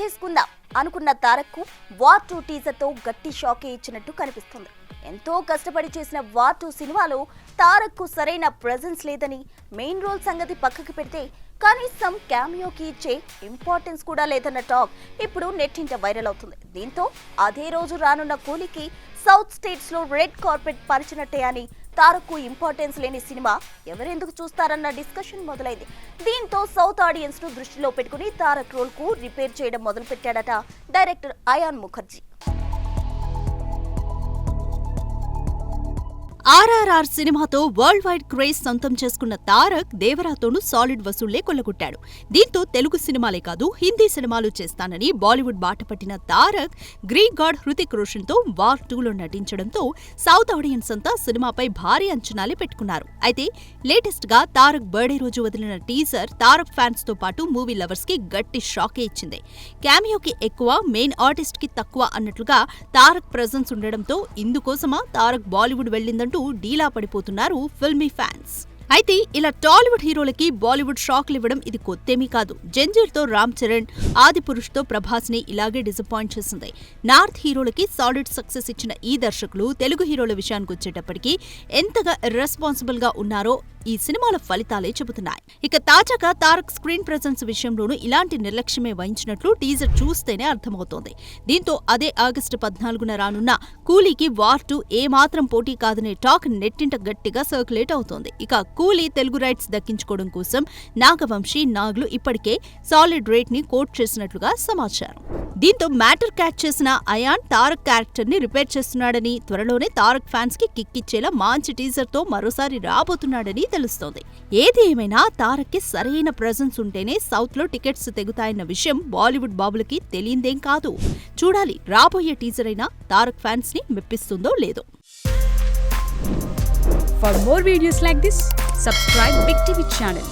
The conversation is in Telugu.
చేసుకుందాం అనుకున్న తారక్కు వార్ 2 టీజర్తో గట్టి షాకే ఇచ్చినట్టు కనిపిస్తుంది. ఎంతో కష్టపడి చేసిన వార్ 2 సినిమాలో తారక్కు సరైన ప్రెజెన్స్ లేదని, మెయిన్ రోల్ సంగతి పక్కకి పెడితే కనీసం క్యామియోకి ఇచ్చే ఇంపార్టెన్స్ కూడా లేదన్న టాక్ ఇప్పుడు నెట్టింట వైరల్ అవుతుంది. దీంతో అదే రోజు రానున్న కూలీకి సౌత్ స్టేట్స్ లో రెడ్ కార్పెట్ పరిచినట్టే అని తారక్కు ఇంపార్టెన్స్ లేని సినిమా ఎవరెందుకు చూస్తారన్న డిస్కషన్ మొదలైంది. దీంతో సౌత్ ఆడియన్స్ ను దృష్టిలో పెట్టుకుని తారక్ రోల్ కు రిపేర్ చేయడం మొదలుపెట్టాడట డైరెక్టర్ అయాన్ ముఖర్జీ. ఆర్ఆర్ఆర్ సినిమాతో వరల్డ్ వైడ్ క్రేజ్ సొంతం చేసుకున్న తారక్ దేవరాతోనూ సాలిడ్ వసూళ్లే కొల్లగొట్టాడు. దీంతో తెలుగు సినిమాలే కాదు హిందీ సినిమాలు చేస్తానని బాలీవుడ్ బాట పట్టిన తారక్ గ్రీక్ గాడ్ హృతిక్ రోషన్ తో వార్ 2లో నటించడంతో సౌత్ ఆడియన్స్ అంతా సినిమాపై భారీ అంచనాలే పెట్టుకున్నారు. అయితే లేటెస్ట్ గా తారక్ బర్త్డే రోజు వదిలిన టీజర్ తారక్ ఫ్యాన్స్ తో పాటు మూవీ లవర్స్ కి గట్టి షాకే ఇచ్చింది. క్యామియోకి ఎక్కువ, మెయిన్ ఆర్టిస్ట్ కి తక్కువ అన్నట్లుగా తారక్ ప్రెజెన్స్ ఉండడంతో ఇందుకోసమా తారక్ బాలీవుడ్ వెళ్లిందంటూ డీలా పడిపోతున్నారు ఫిల్మీ ఫ్యాన్స్. అయితే ఇలా టాలీవుడ్ హీరోలకి బాలీవుడ్ షాక్లు ఇవ్వడం ఇది కొత్తేమీ కాదు. జంజీర్తో రామ్ చరణ్, ఆదిపురుష్తో ప్రభాస్ ని ఇలాగే డిసప్పాయింట్ చేసింది. నార్త్ హీరోలకి సాలిడ్ సక్సెస్ ఇచ్చిన ఈ దర్శకులు తెలుగు హీరోల విషయానికి వచ్చేటప్పటికి ఎంతగా ఇర్రెస్పాన్సిబుల్ గా ఉన్నారో ఈ సినిమాల ఫలితాలే చెబుతున్నాయి. ఇక తాజాగా తారక్ స్క్రీన్ ప్రెజెన్స్ విషయంలోనూ ఇలాంటి నిర్లక్ష్యమే వహించినట్లు టీజర్ చూస్తేనే అర్థమవుతోంది. దీంతో అదే ఆగస్టు 14న రానున్న కూలీకి వార్ 2 ఏమాత్రం పోటీ కాదనే టాక్ నెట్టింట గట్టిగా సర్క్యులేట్ అవుతోంది. ఇక కూలీ తెలుగు రైట్స్ దక్కించుకోవడం కోసం నాగవంశీ, నాగ్లు ఇప్పటికే సాలిడ్ రేట్ ని కోట్ చేసినట్లుగా సమాచారం. దీంతో మ్యాటర్ క్యాచ్ చేసిన అయాన్ తారక్ క్యారెక్టర్ ని రిపేర్ చేస్తున్నాడని, త్వరలోనే తారక్ ఫ్యాన్స్ కి కిక్కిచ్చేలా మంచి టీజర్ తో మరోసారి రాబోతున్నాడని తెలుస్తోంది. ఏది ఏమైనా తారక్ కి సరైన ప్రెజెన్స్ ఉంటేనే సౌత్ లో టికెట్స్ తెగుతాయన్న విషయం బాలీవుడ్ బాబులకి తెలియందేం కాదు. చూడాలి రాబోయే టీజర్ అయినా తారక్ ఫ్యాన్స్ ని మెప్పిస్తుందో లేదో. For more videos like this, subscribe Big TV channel.